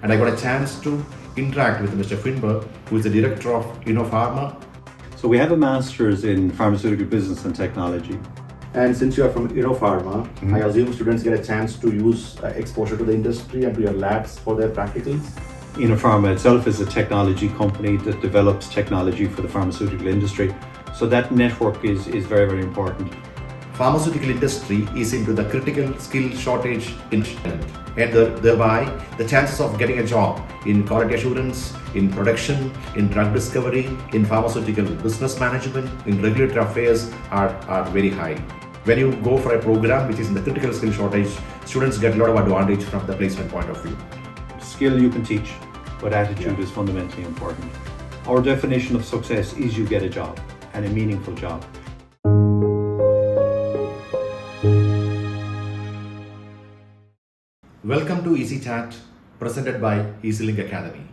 and I got a chance to interact with Mr. Finberg, who is the director of InnoPharma. So we have a master's in pharmaceutical business and technology. And since you are from InnoPharma, I assume students get a chance to use exposure to the industry and to your labs for their practicals. InnoPharma itself is a technology company that develops technology for the pharmaceutical industry. So that network is very, very important. Pharmaceutical industry is into the critical skill shortage in Ireland, and thereby the chances of getting a job in quality assurance, in production, in drug discovery, in pharmaceutical business management, in regulatory affairs are very high. When you go for a program which is in the critical skill shortage, students get a lot of advantage from the placement point of view. Skill you can teach, but attitude is fundamentally important. Our definition of success is you get a job, and a meaningful job. Welcome to EasyChat, presented by EasyLink Academy.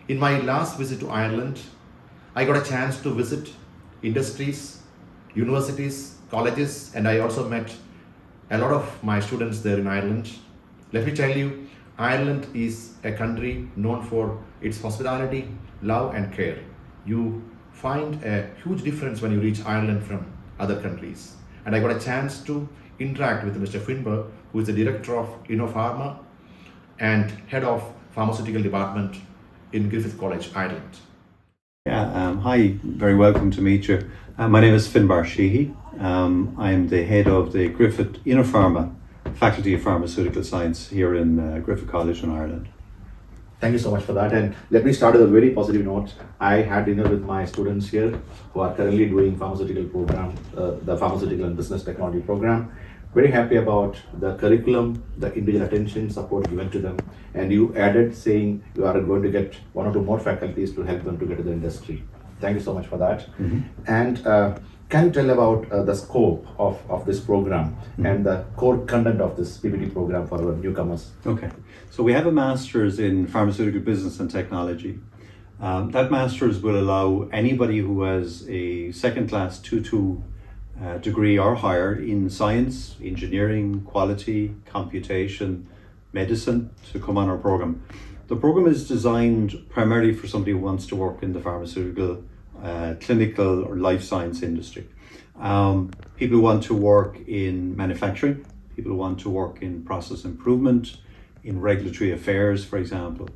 In my last visit to Ireland, I got a chance to visit industries, universities, colleges, and I also met a lot of my students there in Ireland. Let me tell you, Ireland is a country known for its hospitality, love and care. You find a huge difference when you reach Ireland from other countries. And I got a chance to interact with Mr. Finberg, who is the director of InnoPharma and head of pharmaceutical department in Griffith College, Ireland. Hi, very welcome to meet you. My name is Finbar Sheehy. I'm the head of the Griffith InnoPharma Faculty of Pharmaceutical Science here in Griffith College in Ireland. Thank you so much for that. And let me start with a very positive note. I had dinner with my students here who are currently doing pharmaceutical program, the pharmaceutical and business technology program. Very happy about the curriculum, the individual attention, support given to them. And you added saying you are going to get one or two more faculties to help them to get to the industry. Thank you so much for that. And can you tell about the scope of this program and the core content of this PPT program for our newcomers? Okay, so we have a master's in pharmaceutical business and technology. That master's will allow anybody who has a second class 2-2 degree or higher in science, engineering, quality, computation, medicine to come on our program. The program is designed primarily for somebody who wants to work in the pharmaceutical, clinical or life science industry. People who want to work in manufacturing, people who want to work in process improvement, in regulatory affairs, for example.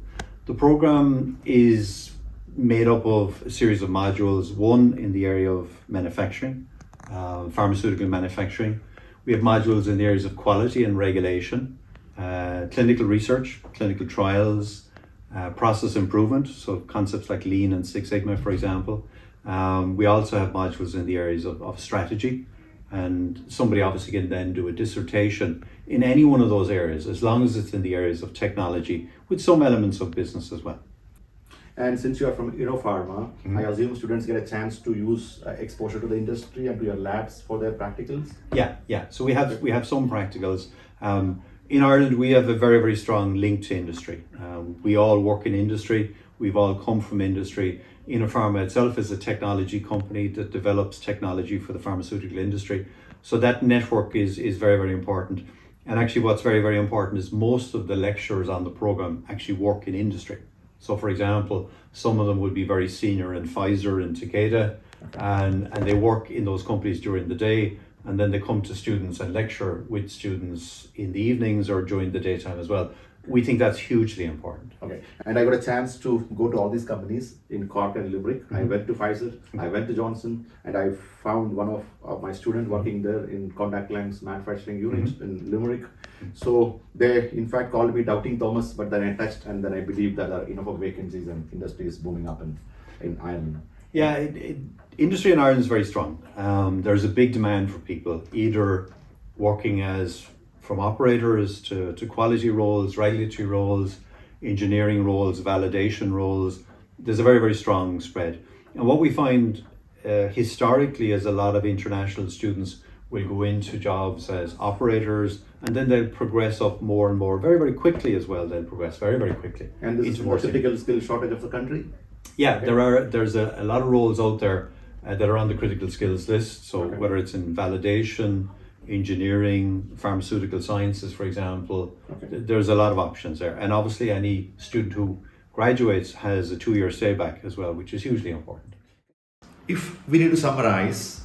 The program is made up of a series of modules, one in the area of manufacturing, pharmaceutical manufacturing. We have modules in the areas of quality and regulation, clinical research, clinical trials, process improvement, so concepts like Lean and Six Sigma, for example. We also have modules in the areas of strategy, and somebody obviously can then do a dissertation in any one of those areas, as long as it's in the areas of technology, with some elements of business as well. And since you are from InnoPharma, I assume students get a chance to use exposure to the industry and to your labs for their practicals? Yeah. So we have some practicals. In Ireland, we have a very, very strong link to industry. We all work in industry. We've all come from industry. InnoPharma itself is a technology company that develops technology for the pharmaceutical industry. So that network is very, very important. And actually what's very, very important is most of the lecturers on the program actually work in industry. So for example, some of them would be very senior in Pfizer and Takeda, and they work in those companies during the day, and then they come to students and lecture with students in the evenings or during the daytime as well. We think that's hugely important. Okay, and I got a chance to go to all these companies in Cork and Limerick. I went to Pfizer, I went to Johnson, and I found one of my students working there in contact lens manufacturing unit in Limerick. So they in fact called me Doubting Thomas, but then I touched and then I believe that there are enough of vacancies and industry is booming up in Ireland. Yeah, industry in Ireland is very strong. There's a big demand for people either working as from operators to quality roles, regulatory roles, engineering roles, validation roles. There's a very, very strong spread. And what we find historically is a lot of international students will go into jobs as operators, and then they'll progress up more and more very, very quickly as well. They'll progress very, very quickly. And this is more critical skill shortage of the country? Yeah, there's a lot of roles out there that are on the critical skills list. So whether it's in validation, engineering, pharmaceutical sciences, for example. Okay. There's a lot of options there. And obviously any student who graduates has a 2-year stay back as well, which is hugely important. If we need to summarize,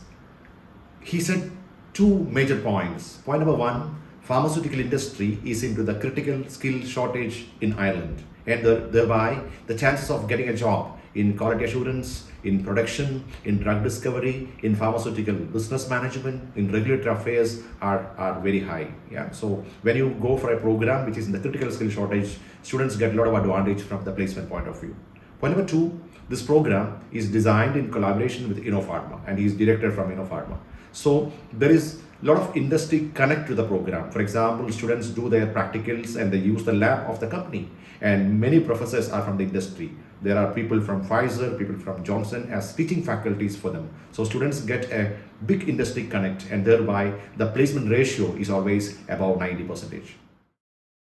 he said two major points. Point number one, pharmaceutical industry is into the critical skill shortage in Ireland, and thereby the chances of getting a job in quality assurance, in production, in drug discovery, in pharmaceutical business management, in regulatory affairs are very high. Yeah. So when you go for a program which is in the critical skill shortage, students get a lot of advantage from the placement point of view. Point number two, this program is designed in collaboration with Innopharma, and he is director from Innopharma. So there is a lot of industry connect to the program. For example, students do their practicals and they use the lab of the company, and many professors are from the industry. There are people from Pfizer, people from Johnson as teaching faculties for them. So students get a big industry connect, and thereby the placement ratio is always above 90%.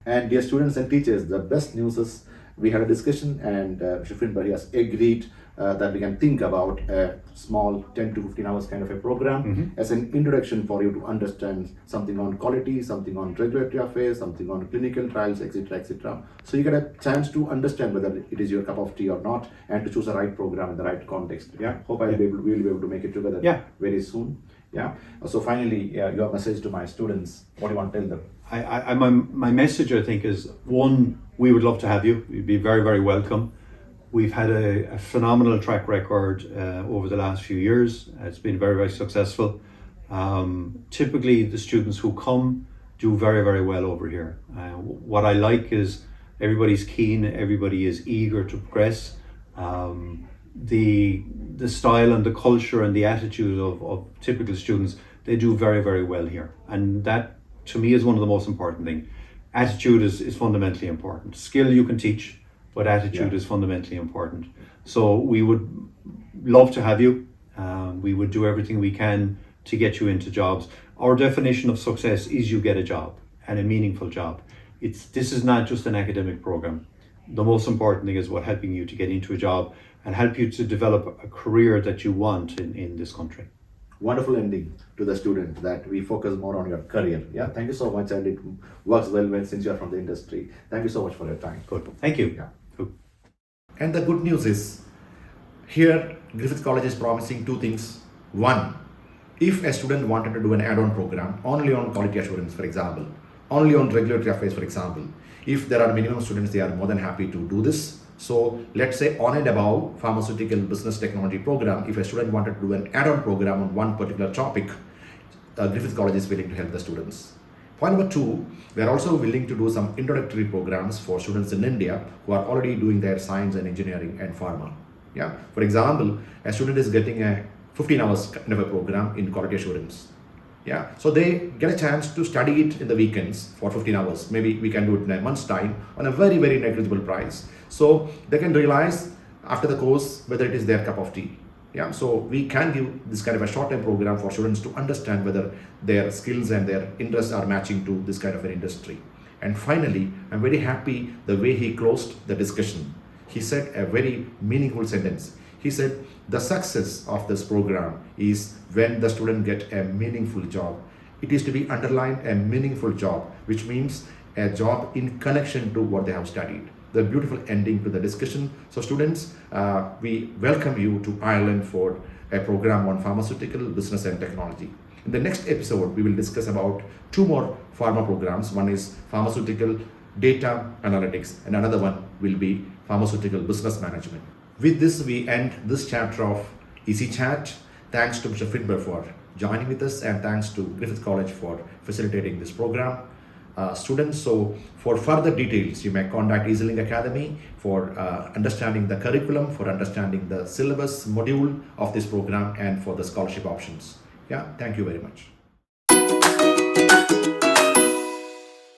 And dear students and teachers, the best news is we had a discussion, and Mr. Finberg has agreed that we can think about a small 10 to 15 hours kind of a program as an introduction for you to understand something on quality, something on regulatory affairs, something on clinical trials, etc., etc. So you get a chance to understand whether it is your cup of tea or not, and to choose the right program in the right context. Yeah, hope we'll be able to make it together very soon. Yeah. So finally, your message to my students, what do you want to tell them? My message, I think, is one, we would love to have you. You'd be very, very welcome. We've had a phenomenal track record over the last few years. It's been very, very successful. Typically, the students who come do very, very well over here. What I like is everybody's keen, everybody is eager to progress. The style and the culture and the attitude of typical students, they do very, very well here. And that, to me, is one of the most important things. Attitude is fundamentally important. Skill you can teach, but attitude is fundamentally important. So we would love to have you. We would do everything we can to get you into jobs. Our definition of success is you get a job, and a meaningful job. This is not just an academic program. The most important thing is about helping you to get into a job and help you to develop a career that you want in this country. Wonderful ending to the student, that we focus more on your career. Yeah, thank you so much, and it works well since you are from the industry. Thank you so much for your time. Good. Thank you. Yeah. Good. And the good news is, here Griffith College is promising two things. One, if a student wanted to do an add-on program only on quality assurance, for example, only on regulatory affairs, for example, if there are minimum students, they are more than happy to do this. So let's say on and above pharmaceutical business technology program, if a student wanted to do an add-on program on one particular topic, Griffith College is willing to help the students. Point number two, we are also willing to do some introductory programs for students in India who are already doing their science and engineering and pharma. Yeah. For example, a student is getting a 15 hours kind of a program in quality assurance. Yeah, so they get a chance to study it in the weekends for 15 hours. Maybe we can do it in a month's time on a very, very negligible price. So they can realize after the course whether it is their cup of tea. Yeah, so we can give this kind of a short-term program for students to understand whether their skills and their interests are matching to this kind of an industry. And finally, I'm very happy the way he closed the discussion. He said a very meaningful sentence. He said, the success of this program is when the student get a meaningful job. It is to be underlined, a meaningful job, which means a job in connection to what they have studied. The beautiful ending to the discussion. So students, we welcome you to Ireland for a program on pharmaceutical business and technology. In the next episode, we will discuss about two more pharma programs. One is pharmaceutical data analytics, and another one will be pharmaceutical business management. With this, we end this chapter of Easy Chat. Thanks to Mr. Finberg for joining with us, and thanks to Griffith College for facilitating this program. Students, so for further details, you may contact EasyLink Academy for understanding the curriculum, for understanding the syllabus module of this program, and for the scholarship options. Yeah, thank you very much.